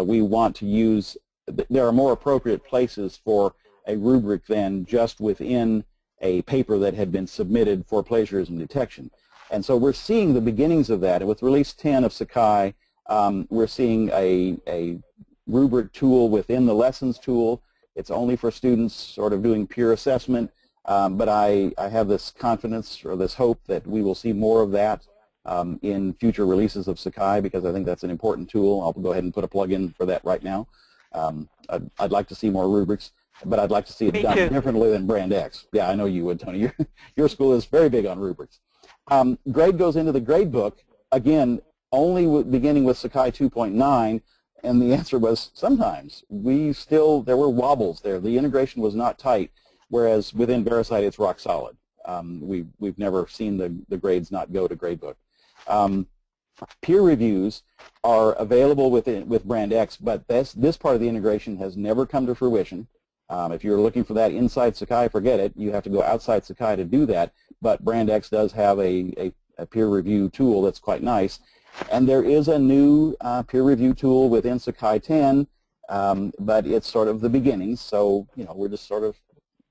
[SPEAKER 2] We want to use. There are more appropriate places for a rubric than just within a paper that had been submitted for plagiarism detection. And so we're seeing the beginnings of that. And with release 10 of Sakai, we're seeing a rubric tool within the lessons tool. It's only for students sort of doing peer assessment, but I have this confidence or this hope that we will see more of that in future releases of Sakai, because I think that's an important tool. I'll go ahead and put a plug in for that right now. I'd like to see more rubrics, but I'd like to see it done differently than Brand X. Yeah, I know you would, Toni. Your school is very big on rubrics. Grade goes into the grade book, again, only beginning with Sakai 2.9, and the answer was sometimes. There were wobbles there. The integration was not tight, whereas within VeriCite it's rock solid. We've never seen the grades not go to gradebook. Peer reviews are available with Brand X, but this part of the integration has never come to fruition. If you're looking for that inside Sakai, forget it. You have to go outside Sakai to do that, but Brand X does have a peer review tool that's quite nice. And there is a new peer review tool within Sakai 10, but it's sort of the beginnings, so we're just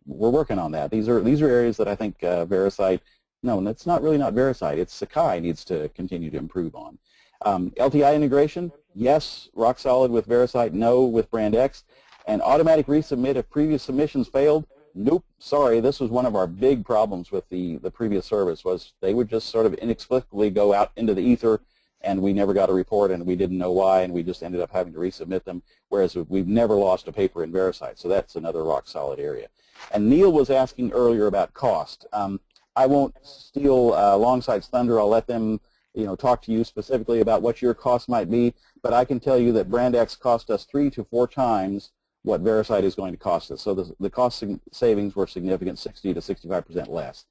[SPEAKER 2] we're working on that. These are areas that I think VeriCite, no, that's not VeriCite, it's Sakai needs to continue to improve on. LTI integration, yes, rock solid with VeriCite, no with Brand X. And automatic resubmit if previous submissions failed, nope, sorry, this was one of our big problems with the previous service, was they would just sort of inexplicably go out into the ether, and we never got a report, and we didn't know why, and we just ended up having to resubmit them, whereas we've never lost a paper in VeriCite, so that's another rock-solid area. And Neil was asking earlier about cost. I won't steal Longsight's thunder. I'll let them talk to you specifically about what your cost might be, but I can tell you that Brand X cost us 3 to 4 times what VeriCite is going to cost us. So the cost savings were significant, 60 to 65% less.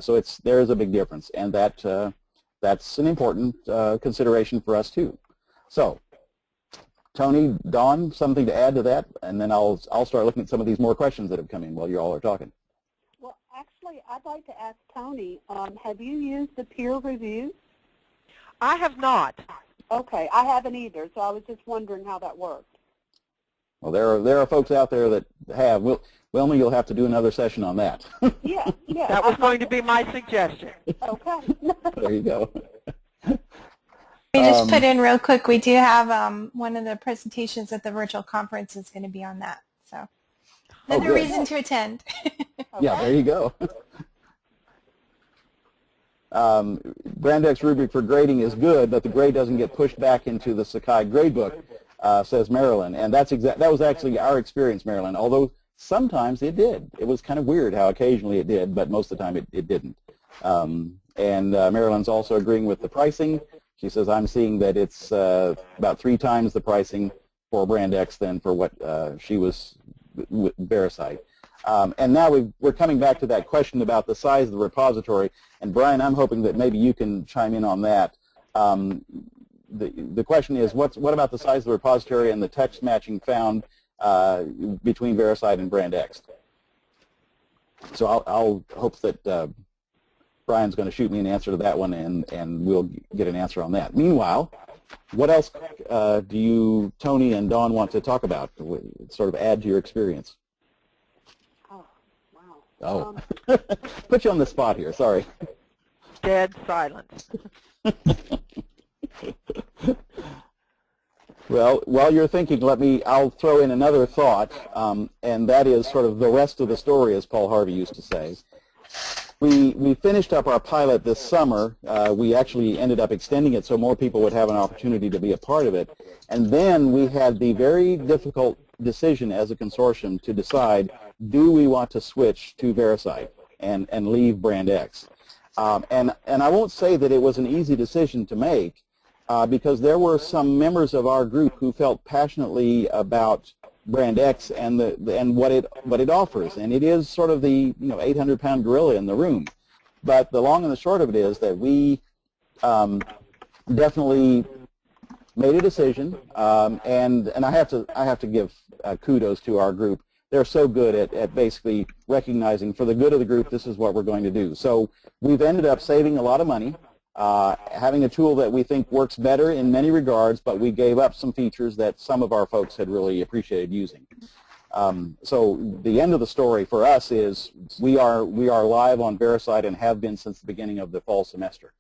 [SPEAKER 2] So there is a big difference, and that's an important consideration for us too. So, Toni, Dawn, something to add to that, and then I'll start looking at some of these more questions that have come in while you all are talking.
[SPEAKER 4] Well, actually, I'd like to ask Toni, have you used the peer review?
[SPEAKER 3] I have not.
[SPEAKER 4] Okay, I haven't either, so I was just wondering how that worked.
[SPEAKER 2] Well, there are folks out there that have. Wilma, you'll have to do another session on that.
[SPEAKER 4] Yeah.
[SPEAKER 3] That was going to be my suggestion.
[SPEAKER 4] Okay.
[SPEAKER 2] There you go.
[SPEAKER 1] We just put in real quick, we do have one of the presentations at the virtual conference is going to be on that. So another reason to attend.
[SPEAKER 2] Yeah, there you go. Brand X rubric for grading is good, but the grade doesn't get pushed back into the Sakai gradebook, says Marilyn. And that was actually our experience, Marilyn, although sometimes it did. It was kind of weird how occasionally it did, but most of the time it didn't. And Marilyn's also agreeing with the pricing. She says, I'm seeing that it's about 3 times the pricing for Brand X than for what she was with VeriCite. And now we're coming back to that question about the size of the repository. And Brian, I'm hoping that maybe you can chime in on that. The question is, what about the size of the repository and the text matching found between VeriCite and Brand X? So I'll hope that Brian's going to shoot me an answer to that one, and we'll get an answer on that. Meanwhile, what else do you, Toni and Dawn, want to talk about, sort of add to your experience?
[SPEAKER 4] Oh, wow.
[SPEAKER 2] Oh, put you on the spot here, sorry.
[SPEAKER 3] Dead silence.
[SPEAKER 2] Well, while you're thinking, I'll throw in another thought, and that is sort of the rest of the story, as Paul Harvey used to say. we finished up our pilot this summer. We actually ended up extending it so more people would have an opportunity to be a part of it. And then we had the very difficult decision as a consortium to decide, do we want to switch to VeriCite and leave Brand X? And I won't say that it was an easy decision to make because there were some members of our group who felt passionately about Brand X and what it offers, and it is sort of the 800-pound gorilla in the room. But the long and the short of it is that we definitely made a decision, and I have to give kudos to our group. They're so good at basically recognizing, for the good of the group, this is what we're going to do. So we've ended up saving a lot of money, having a tool that we think works better in many regards, but we gave up some features that some of our folks had really appreciated using. So the end of the story for us is we are live on VeriCite and have been since the beginning of the fall semester.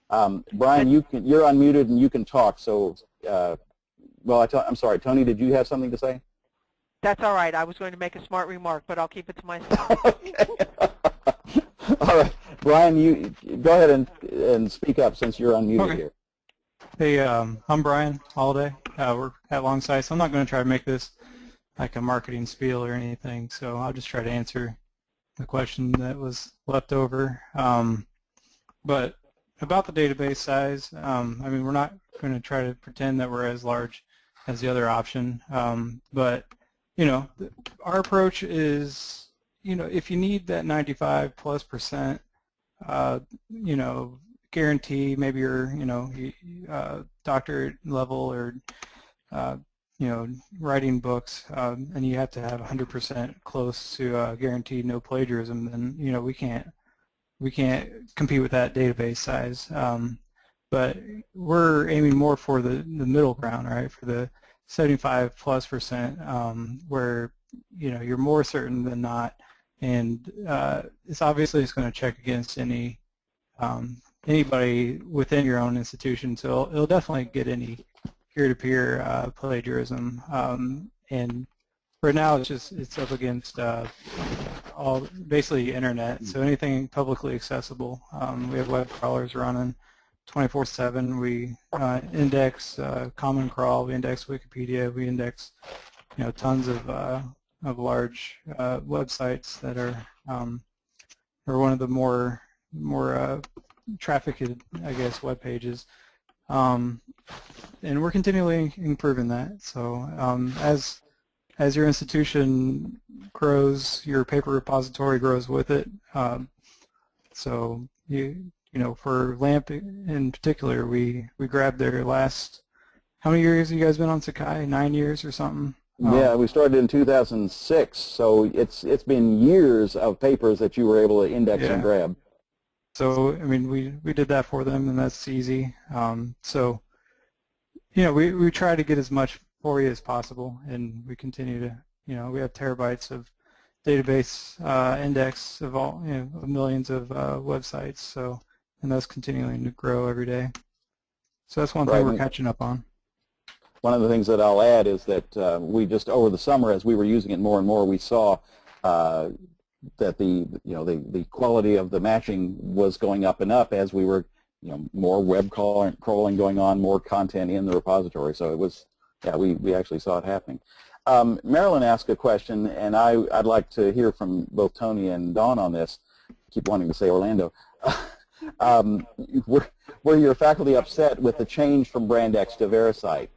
[SPEAKER 2] Brian, you're unmuted and you can talk. So, I'm sorry, Toni, did you have something to say?
[SPEAKER 3] That's all right. I was going to make a smart remark, but I'll keep it to myself.
[SPEAKER 2] All right. Brian, you go ahead and speak up since you're unmuted here.
[SPEAKER 5] Hey, I'm Brian Holiday. We're at Longsight, so I'm not going to try to make this like a marketing spiel or anything, so I'll just try to answer the question that was left over. But about the database size, I mean, we're not going to try to pretend that we're as large as the other option, but our approach is, if you need that 95+%, guarantee, maybe your, doctorate level or, writing books, and you have to have 100% close to guaranteed no plagiarism, then, we can't compete with that database size. But we're aiming more for the middle ground, right? For the 75+%, where you're more certain than not, and it's going to check against anybody within your own institution, so it'll definitely get any peer-to-peer plagiarism. And for now, it's up against all basically internet, so anything publicly accessible. We have web crawlers running 24/7. We index Common Crawl, we index Wikipedia, we index tons of large websites that are one of the more trafficked, I guess, web pages, and we're continually improving that. So as your institution grows, your paper repository grows with it. So for LAMP in particular, we grabbed their last, how many years have you guys been on Sakai? 9 years or something?
[SPEAKER 2] Yeah, we started in 2006, so it's been years of papers that you were able to index and grab.
[SPEAKER 5] So I mean, we did that for them, and that's easy. So we try to get as much for you as possible, and we continue to we have terabytes of database index of all of millions of websites. So, and that's continuing to grow every day. So that's one thing we're catching up on.
[SPEAKER 2] One of the things that I'll add is that we just over the summer, as we were using it more and more, we saw that the quality of the matching was going up and up as we were more web crawling going on, more content in the repository. So it was, we actually saw it happening. Marilyn asked a question, and I'd like to hear from both Toni and Dawn on this. I keep wanting to say Orlando. Were your faculty upset with the change from Brand X to VeriCite?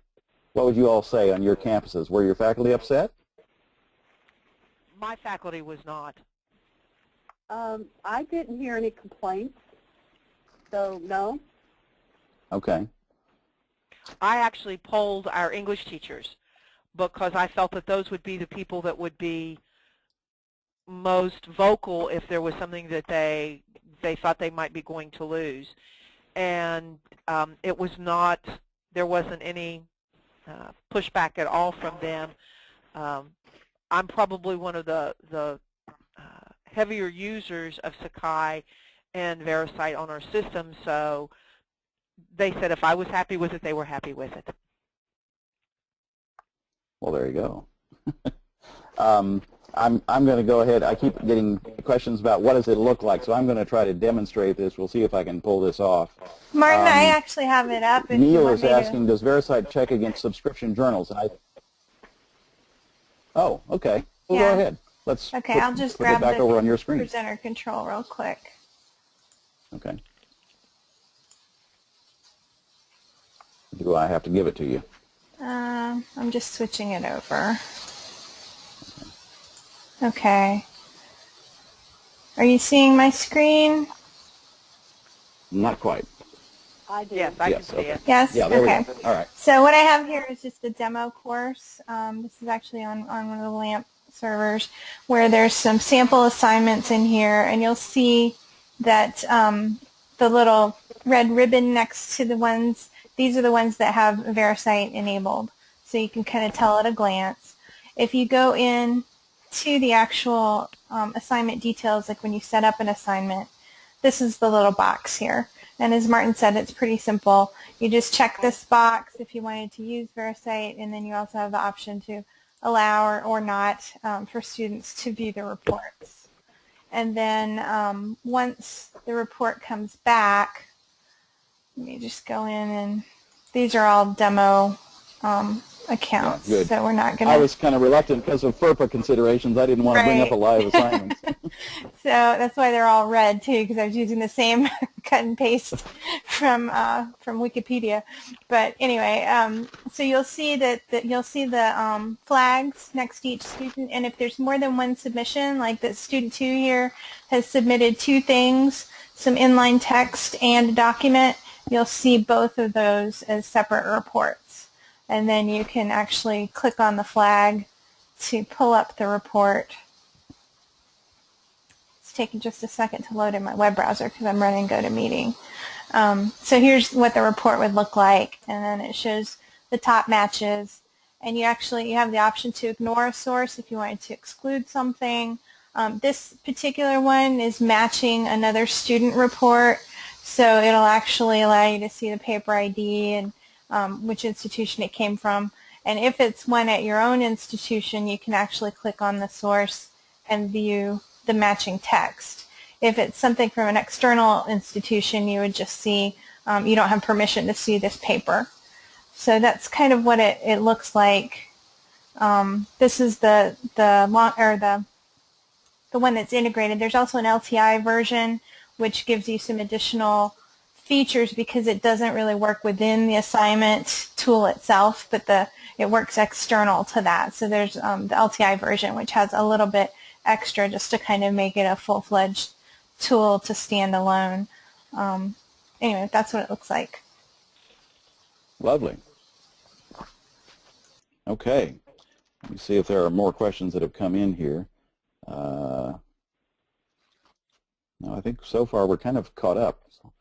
[SPEAKER 2] What would you all say on your campuses? Were your faculty upset?
[SPEAKER 3] My faculty was not.
[SPEAKER 4] I didn't hear any complaints, so no.
[SPEAKER 2] Okay.
[SPEAKER 3] I actually polled our English teachers because I felt that those would be the people that would be most vocal if there was something that they thought they might be going to lose. And it was not, there wasn't any pushback at all from them. I'm probably one of the heavier users of Sakai and VeriCite on our system, so they said if I was happy with it, they were happy with it. Well,
[SPEAKER 2] there you go. I'm going to go ahead. I keep getting questions about what does it look like, so I'm going to try to demonstrate this. We'll see if I can pull this off.
[SPEAKER 1] Martin, I actually have it up if you
[SPEAKER 2] Neil
[SPEAKER 1] want
[SPEAKER 2] is
[SPEAKER 1] me to.
[SPEAKER 2] asking, does VeriCite check against subscription journals? And oh, okay. Well,
[SPEAKER 1] Yeah.
[SPEAKER 2] go ahead. Let's
[SPEAKER 1] Okay, I'll just
[SPEAKER 2] put
[SPEAKER 1] grab
[SPEAKER 2] it back
[SPEAKER 1] the
[SPEAKER 2] over on your screen.
[SPEAKER 1] presenter control real quick.
[SPEAKER 2] Okay. Do I have to give it to you?
[SPEAKER 1] I'm just switching it over. Okay. Are you seeing my screen?
[SPEAKER 2] Not quite.
[SPEAKER 4] I do.
[SPEAKER 3] Yes, I can
[SPEAKER 2] Yes,
[SPEAKER 3] see
[SPEAKER 2] okay.
[SPEAKER 3] it.
[SPEAKER 1] Yes?
[SPEAKER 2] Yeah, there
[SPEAKER 1] okay.
[SPEAKER 2] we go. All right.
[SPEAKER 1] So what I have here is just a demo course. This is actually on one of the LAMP servers where there's some sample assignments in here, and you'll see that the little red ribbon next to the ones, these are the ones that have VeriCite enabled. So you can kind of tell at a glance. If you go in to the actual assignment details, like when you set up an assignment, this is the little box here. And as Martin said, it's pretty simple. You just check this box if you wanted to use VeriCite, and then you also have the option to allow or not for students to view the reports. And then once the report comes back, let me just go in, and these are all demo accounts.
[SPEAKER 2] Yeah, good.
[SPEAKER 1] So we're not going to...
[SPEAKER 2] I was kind of reluctant because of FERPA considerations. I didn't want to bring up a live assignment.
[SPEAKER 1] So that's why they're all red too, because I was using the same cut and paste from Wikipedia. But anyway, so you'll see that you'll see the flags next to each student, and if there's more than one submission, like that student 2 here has submitted 2 things, some inline text and a document, you'll see both of those as separate reports. And then you can actually click on the flag to pull up the report. It's taking just a second to load in my web browser because I'm running GoToMeeting. So here's what the report would look like, and then it shows the top matches. And you have the option to ignore a source if you wanted to exclude something. This particular one is matching another student report, so it'll actually allow you to see the paper ID and which institution it came from. And if it's one at your own institution, you can actually click on the source and view the matching text. If it's something from an external institution, you would just see, you don't have permission to see this paper. So that's kind of what it looks like. This is the one that's integrated. There's also an LTI version, which gives you some additional features because it doesn't really work within the assignment tool itself, but it works external to that. So there's the LTI version, which has a little bit extra just to kind of make it a full-fledged tool to stand alone. Anyway, that's what it looks like.
[SPEAKER 2] Lovely. Okay. Let me see if there are more questions that have come in here. No, I think so far we're kind of caught up. So.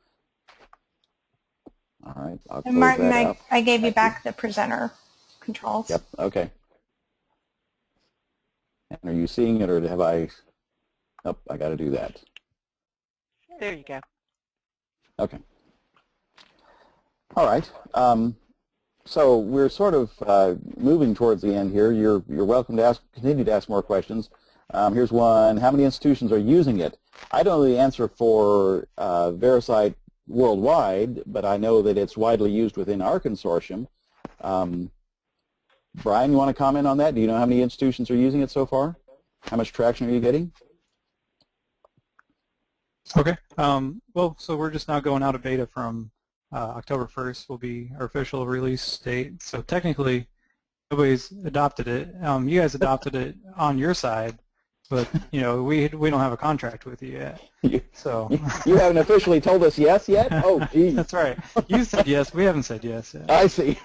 [SPEAKER 2] All right, I'll close
[SPEAKER 1] Martin,
[SPEAKER 2] that up.
[SPEAKER 1] I gave you back the presenter controls.
[SPEAKER 2] Yep, okay. And are you seeing it, or have I? Oh, I got to do that.
[SPEAKER 3] There you go.
[SPEAKER 2] Okay. All right. So we're sort of moving towards the end here. You're welcome to continue to ask more questions. Here's one. How many institutions are using it? I don't know the answer for VeriCite worldwide, but I know that it's widely used within our consortium. Brian, you want to comment on that? Do you know how many institutions are using it so far? How much traction are you getting?
[SPEAKER 5] Okay. Well, so we're just now going out of beta from October 1st will be our official release date. So technically, nobody's adopted it. You guys adopted it on your side, but we don't have a contract with you yet. So
[SPEAKER 2] you haven't officially told us yes yet? Oh, geez.
[SPEAKER 5] That's right. You said yes. We haven't said yes yet.
[SPEAKER 2] I see.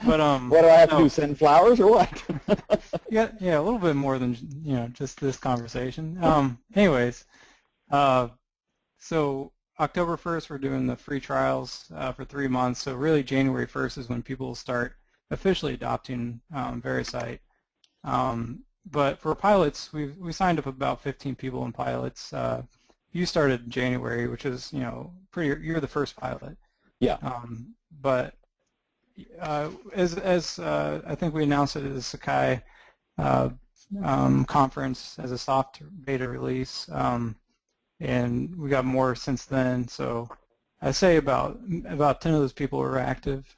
[SPEAKER 5] But
[SPEAKER 2] what do I have to do? Send flowers or what?
[SPEAKER 5] yeah, a little bit more than just this conversation. Anyways, so October 1st we're doing the free trials for 3 months. So really January 1st is when people start officially adopting VeriCite. But for pilots, we signed up about 15 people in pilots. You started in January, which is you're the first pilot.
[SPEAKER 2] Yeah.
[SPEAKER 5] But as I think we announced it as Sakai, conference as a soft beta release, and we got more since then. So I'd say about 10 of those people were active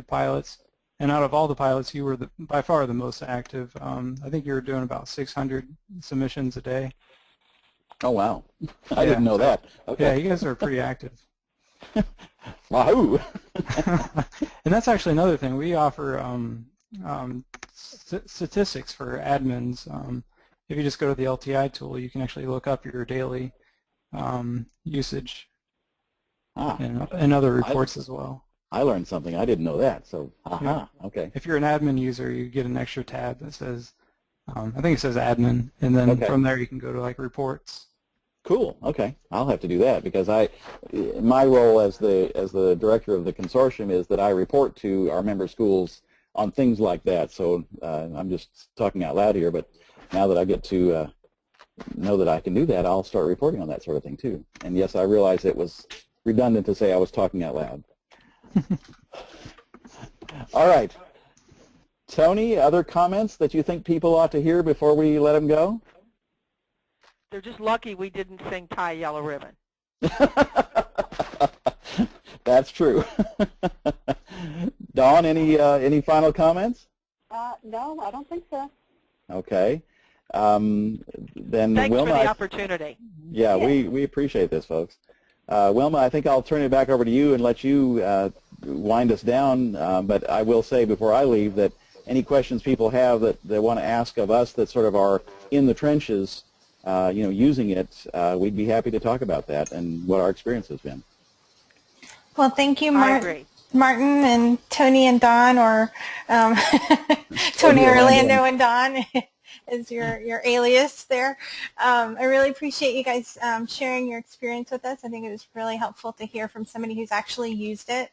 [SPEAKER 5] pilots. And out of all the pilots, you were by far the most active. I think you were doing about 600 submissions a day.
[SPEAKER 2] Oh, wow. I didn't know that. Okay.
[SPEAKER 5] Yeah, you guys are pretty active.
[SPEAKER 2] Wahoo!
[SPEAKER 5] And that's actually another thing. We offer statistics for admins. If you just go to the LTI tool, you can actually look up your daily usage and other reports as well.
[SPEAKER 2] I learned something. I didn't know that. So, okay.
[SPEAKER 5] If you're an admin user, you get an extra tab that says, I think it says admin, and then from there you can go to like reports.
[SPEAKER 2] Cool. Okay, I'll have to do that because my role as the director of the consortium is that I report to our member schools on things like that. So I'm just talking out loud here, but now that I get to know that I can do that, I'll start reporting on that sort of thing too. And yes, I realize it was redundant to say I was talking out loud. All right. Toni, other comments that you think people ought to hear before we let them go?
[SPEAKER 3] They're just lucky we didn't sing Tie Yellow Ribbon.
[SPEAKER 2] That's true. Dawn, any final comments?
[SPEAKER 4] No, I don't think so.
[SPEAKER 2] Okay. Then
[SPEAKER 3] Thanks
[SPEAKER 2] Wilma,
[SPEAKER 3] for the opportunity.
[SPEAKER 2] Yeah, we appreciate this, folks. Wilma, I think I'll turn it back over to you and let you wind us down. But I will say before I leave that any questions people have that they want to ask of us that sort of are in the trenches, using it, we'd be happy to talk about that and what our experience has been.
[SPEAKER 1] Well, thank you,
[SPEAKER 3] I agree.
[SPEAKER 1] Martin and Toni and Don, or Toni, Orlando, and Don is your alias there. I really appreciate you guys sharing your experience with us. I think it was really helpful to hear from somebody who's actually used it.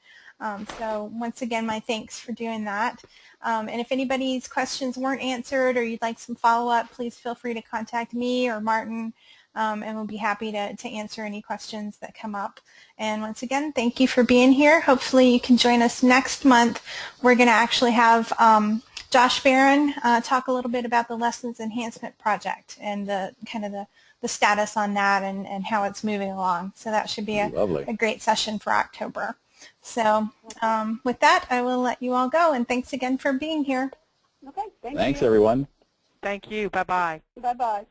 [SPEAKER 1] So once again, my thanks for doing that. And if anybody's questions weren't answered or you'd like some follow-up, please feel free to contact me or Martin, and we'll be happy to answer any questions that come up. And once again, thank you for being here. Hopefully you can join us next month. We're going to actually have Josh Barron talk a little bit about the Lessons Enhancement Project and the status on that and how it's moving along. So that should be a great session for October. So with that, I will let you all go, and thanks again for being here.
[SPEAKER 4] Okay,
[SPEAKER 2] thanks everyone.
[SPEAKER 3] Thank you. Bye-bye.
[SPEAKER 4] Bye-bye.